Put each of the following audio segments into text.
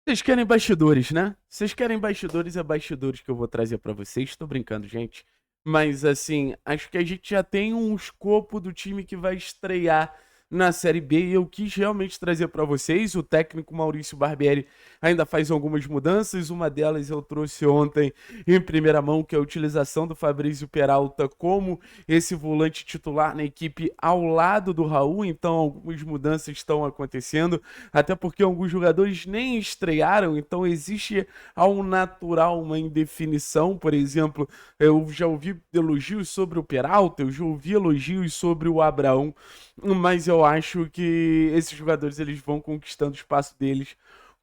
Vocês querem bastidores, né? Vocês querem bastidores, é bastidores que eu vou trazer pra vocês. Tô brincando, gente. Mas assim, acho que a gente já tem um escopo do time que vai estrear na Série B e eu quis realmente trazer pra vocês. O técnico Maurício Barbieri ainda faz algumas mudanças. Uma delas eu trouxe ontem em primeira mão, que é a utilização do Fabrício Peralta como esse volante titular na equipe ao lado do Raul. Então, algumas mudanças estão acontecendo até porque alguns jogadores nem estrearam, então existe ao natural uma indefinição. Por exemplo, eu já ouvi elogios sobre o Peralta, eu já ouvi elogios sobre o Abraão, mas eu acho que esses jogadores eles vão conquistando o espaço deles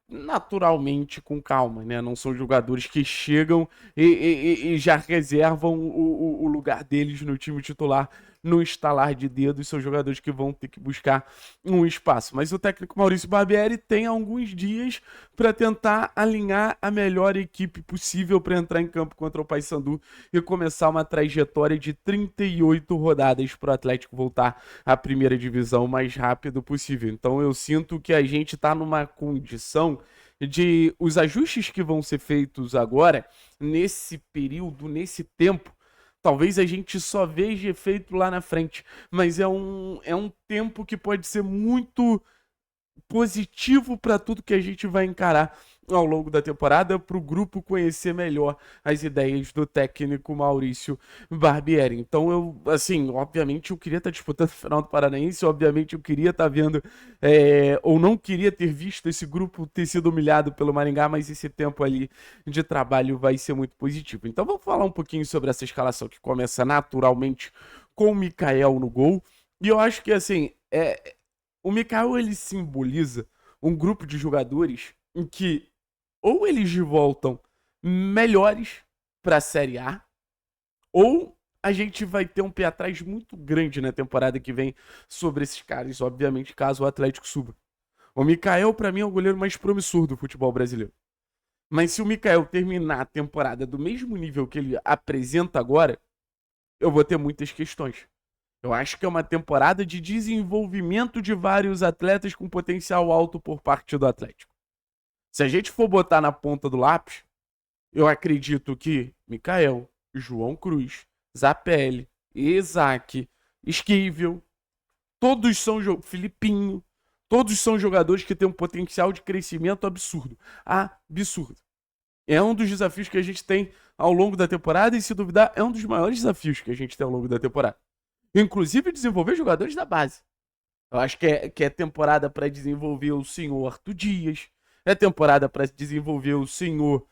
naturalmente com calma, né? Não são jogadores que chegam e já reservam o lugar deles no time titular no estalar de dedos. São jogadores que vão ter que buscar um espaço. Mas o técnico Maurício Barbieri tem alguns dias para tentar alinhar a melhor equipe possível para entrar em campo contra o Paysandu e começar uma trajetória de 38 rodadas para o Atlético voltar à primeira divisão o mais rápido possível. Então eu sinto que a gente está numa condição de os ajustes que vão ser feitos agora, nesse período, nesse tempo, talvez a gente só veja efeito lá na frente, mas é um tempo que pode ser muito positivo para tudo que a gente vai encarar ao longo da temporada, para o grupo conhecer melhor as ideias do técnico Maurício Barbieri. Então, assim, obviamente eu queria estar disputando o final do Paranaense, obviamente eu queria estar vendo, ou não queria ter visto esse grupo ter sido humilhado pelo Maringá, mas esse tempo ali de trabalho vai ser muito positivo. Então, vamos falar um pouquinho sobre essa escalação que começa naturalmente com o Mikael no gol. E eu acho que, assim, o Mikael ele simboliza um grupo de jogadores em que ou eles voltam melhores para a Série A, ou a gente vai ter um pé atrás muito grande na temporada que vem sobre esses caras, obviamente, caso o Atlético suba. O Mikael, para mim, é o goleiro mais promissor do futebol brasileiro. Mas se o Mikael terminar a temporada do mesmo nível que ele apresenta agora, eu vou ter muitas questões. Eu acho que é uma temporada de desenvolvimento de vários atletas com potencial alto por parte do Atlético. Se a gente for botar na ponta do lápis, eu acredito que Mikael, João Cruz, Zapelli, Isaac, Esquivel, todos são Filipinho, todos são jogadores que têm um potencial de crescimento absurdo. Absurdo. É um dos desafios que a gente tem ao longo da temporada e, se duvidar, é um dos maiores desafios que a gente tem ao longo da temporada. Inclusive desenvolver jogadores da base. Eu acho que é temporada para desenvolver o senhor Arthur Dias, é temporada para desenvolver o senhor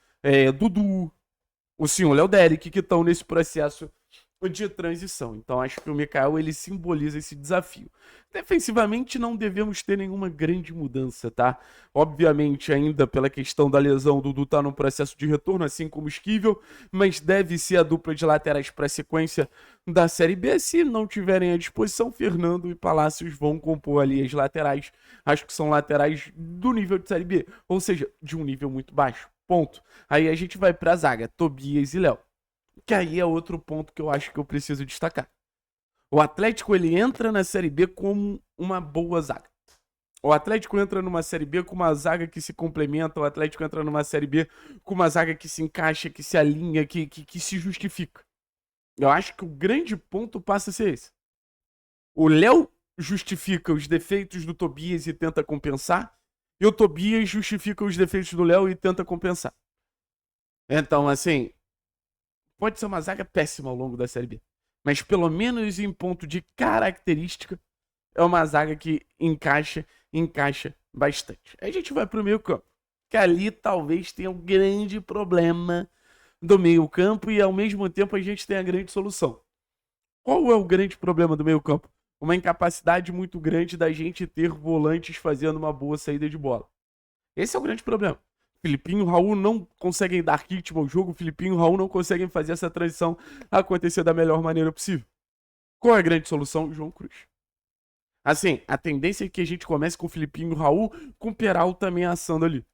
Dudu, o senhor Léo Derek, que estão nesse processo de transição. Então acho que o Mikael ele simboliza esse desafio. Defensivamente não devemos ter nenhuma grande mudança, tá? Obviamente ainda pela questão da lesão, o Dudu tá num processo de retorno, assim como o Esquivel, mas deve ser a dupla de laterais para a sequência da Série B. Se não tiverem à disposição, Fernando e Palácios vão compor ali as laterais. Acho que são laterais do nível de Série B, ou seja, de um nível muito baixo. Ponto. Aí a gente vai para a zaga, Tobias e Léo. Que aí é outro ponto que eu acho que eu preciso destacar. O Atlético ele entra na Série B como uma boa zaga. O Atlético entra numa Série B com uma zaga que se complementa. O Atlético entra numa Série B com uma zaga que se encaixa, que se alinha, que se justifica. Eu acho que o grande ponto passa a ser esse. O Léo justifica os defeitos do Tobias e tenta compensar. E o Tobias justifica os defeitos do Léo e tenta compensar. Então, assim, pode ser uma zaga péssima ao longo da Série B. Mas pelo menos em ponto de característica, é uma zaga que encaixa bastante. Aí a gente vai pro meio campo. Que ali talvez tenha um grande problema do meio campo e ao mesmo tempo a gente tem a grande solução. Qual é o grande problema do meio campo? Uma incapacidade muito grande da gente ter volantes fazendo uma boa saída de bola. Esse é o grande problema. Filipinho e Raul não conseguem dar ritmo ao jogo, Filipinho e Raul não conseguem fazer essa transição acontecer da melhor maneira possível. Qual é a grande solução? João Cruz. Assim, a tendência é que a gente comece com o Filipinho e Raul, com o Peralta ameaçando ali.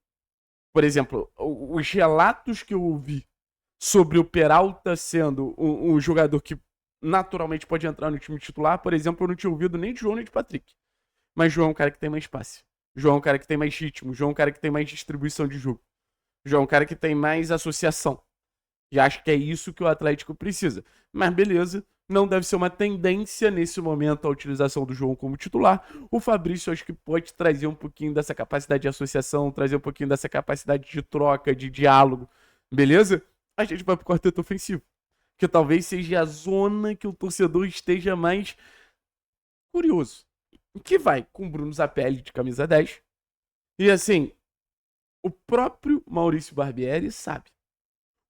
Por exemplo, os relatos que eu ouvi sobre o Peralta sendo um jogador que naturalmente pode entrar no time titular, por exemplo, eu não tinha ouvido nem de João nem de Patrick. Mas João é um cara que tem mais passe. João é um cara que tem mais ritmo. João é um cara que tem mais distribuição de jogo. João é um cara que tem mais associação. E acho que é isso que o Atlético precisa. Mas beleza, não deve ser uma tendência nesse momento a utilização do João como titular. O Fabrício acho que pode trazer um pouquinho dessa capacidade de associação, trazer um pouquinho dessa capacidade de troca, de diálogo. Beleza? A gente vai pro quarteto ofensivo. Que talvez seja a zona que o torcedor esteja mais curioso. Que vai com o Bruno Zapelli de camisa 10. E assim, o próprio Maurício Barbieri sabe.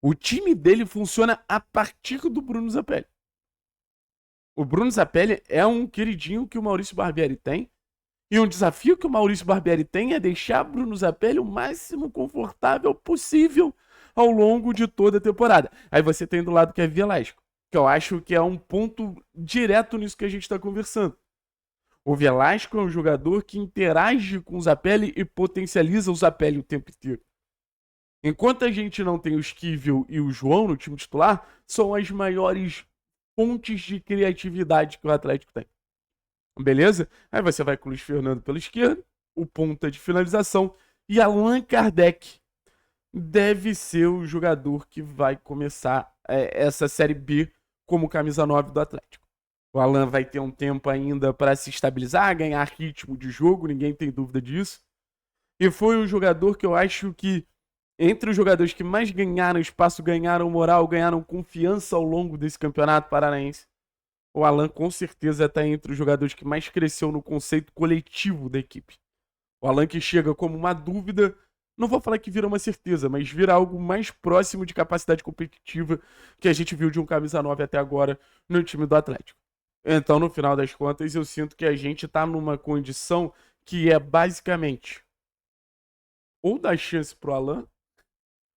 O time dele funciona a partir do Bruno Zapelli. O Bruno Zapelli é um queridinho que o Maurício Barbieri tem. E um desafio que o Maurício Barbieri tem é deixar o Bruno Zapelli o máximo confortável possível ao longo de toda a temporada. Aí você tem do lado que é Velasco, que eu acho que é um ponto direto nisso que a gente está conversando. O Velasco é um jogador que interage com o Zapelli e potencializa o Zapelli o tempo inteiro. Enquanto a gente não tem o Esquivel e o João no time titular, são as maiores fontes de criatividade que o Atlético tem. Beleza? Aí você vai com o Luiz Fernando pela esquerda, o ponta de finalização, e Allan Kardec deve ser o jogador que vai começar essa Série B como camisa 9 do Atlético. O Allan vai ter um tempo ainda para se estabilizar, ganhar ritmo de jogo, ninguém tem dúvida disso. E foi um jogador que eu acho que, entre os jogadores que mais ganharam espaço, ganharam moral, ganharam confiança ao longo desse campeonato paranaense, o Allan com certeza está entre os jogadores que mais cresceu no conceito coletivo da equipe. O Allan que chega como uma dúvida, não vou falar que vira uma certeza, mas vira algo mais próximo de capacidade competitiva que a gente viu de um camisa 9 até agora no time do Atlético. Então, no final das contas, eu sinto que a gente está numa condição que é basicamente ou dar chance pro Allan,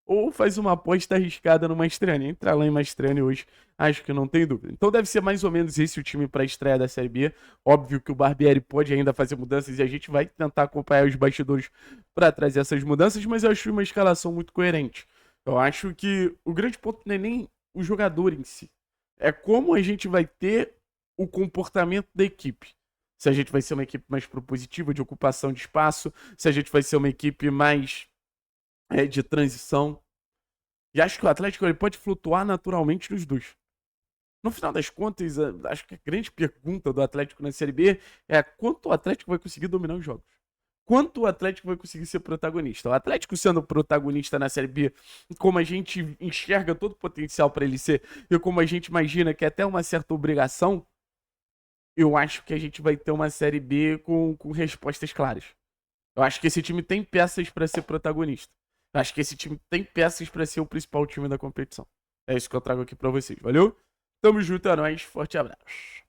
ou faz uma aposta arriscada no Mastriani. Entre Allan e Mastriani hoje, acho que não tem dúvida. Então deve ser mais ou menos esse o time para a estreia da Série B. Óbvio que o Barbieri pode ainda fazer mudanças e a gente vai tentar acompanhar os bastidores para trazer essas mudanças, mas eu acho uma escalação muito coerente. Eu acho que o grande ponto não é nem o jogador em si, é como a gente vai ter o comportamento da equipe. Se a gente vai ser uma equipe mais propositiva, de ocupação de espaço, se a gente vai ser uma equipe mais de transição. E acho que o Atlético ele pode flutuar naturalmente nos dois. No final das contas, acho que a grande pergunta do Atlético na Série B é quanto o Atlético vai conseguir dominar os jogos. Quanto o Atlético vai conseguir ser protagonista. O Atlético sendo protagonista na Série B, como a gente enxerga todo o potencial para ele ser, e como a gente imagina que é até uma certa obrigação, eu acho que a gente vai ter uma Série B com respostas claras. Eu acho que esse time tem peças para ser protagonista. Eu acho que esse time tem peças para ser o principal time da competição. É isso que eu trago aqui para vocês. Valeu? Tamo junto, é nóis. Forte abraço.